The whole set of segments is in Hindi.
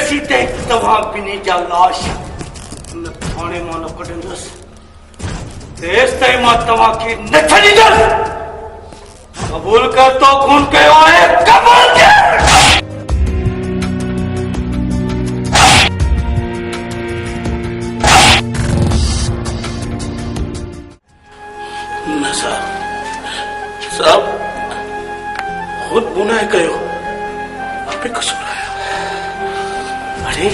सीते तव्हां ॿिन्ही जा लाश न थाणे मां न कढंदुसि तेसिताईं मां तव्हांखे न छॾींदुसि। कबूल कर तो खून कयो आहे, कबूल कर। न साहब खुद गुनाह कयो, आपे कसूर आया। अरे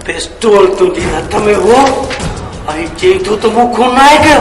पिस्तौल तुझे हथ में हो आई चई तू तो वो खून ना है क्या?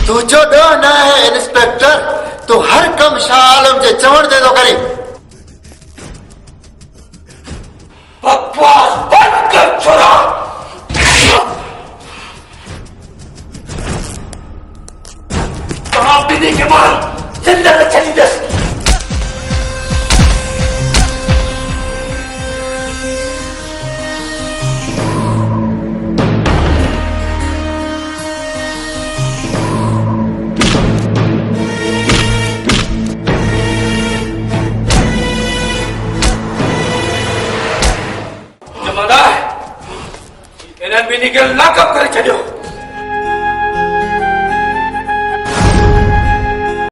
तू जो डर न है इंस्पेक्टर, तो हर कम शाह आलम जे चवण दे तो करे। बकवास बंद कर छोरा। तव्हां ॿिन्ही खे मां ज़िंदा न छॾींदुसि। जमादार इन्हनि ॿिन्ही खे लॉकअप करे छॾियो।